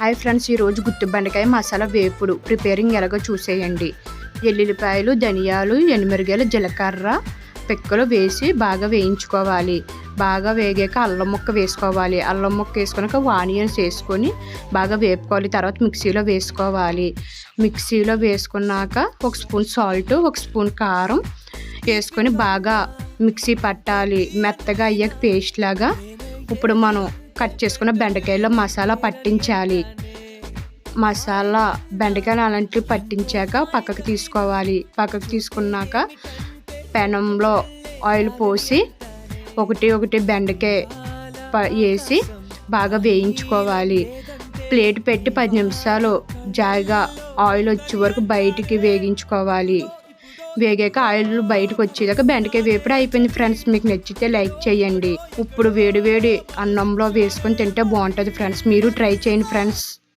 Hi friends, ఈరోజు గుత్తి బెండకాయ మసాలా వేపుడు ప్రిపేరింగ్ ఎలాగో చూసేయండి. ఎల్లుల్లిపాయలు, ధనియాలు, ఎండుమిరగాయలు, జీలకర్ర పిక్కలు వేసి బాగా వేయించుకోవాలి. బాగా వేగాక అల్లం ముక్క వేసుకోవాలి. అల్లం ముక్క వేసుకున్నాక ఆనియన్స్ వేసుకొని బాగా వేపుకోవాలి. తర్వాత మిక్సీలో వేసుకోవాలి. మిక్సీలో వేసుకున్నాక ఒక స్పూన్ సాల్ట్, ఒక స్పూన్ కారం వేసుకొని బాగా మిక్సీ పట్టాలి. మెత్తగా అయ్యాక పేస్ట్ లాగా ఇప్పుడు మనం కట్ చేసుకున్న బెండకాయలో మసాలా పట్టించాలి. మసాలా బెండకాయలు అలాంటివి పట్టించాక పక్కకు తీసుకోవాలి. పక్కకు తీసుకున్నాక పెనంలో ఆయిల్ పోసి ఒకటి బెండకాయ వేసి బాగా వేయించుకోవాలి. ప్లేట్ పెట్టి 10 నిమిషాలు జాయిగా ఆయిల్ వచ్చే వరకు బయటికి వేగించుకోవాలి. వేగాక ఆయిల్ బయటకు వచ్చేదాకా బెండకాయ వేపుడు అయిపోయింది ఫ్రెండ్స్. మీకు నచ్చితే లైక్ చేయండి. ఇప్పుడు వేడి అన్నంలో వేసుకొని తింటే బాగుంటుంది ఫ్రెండ్స్. మీరు ట్రై చేయండి ఫ్రెండ్స్.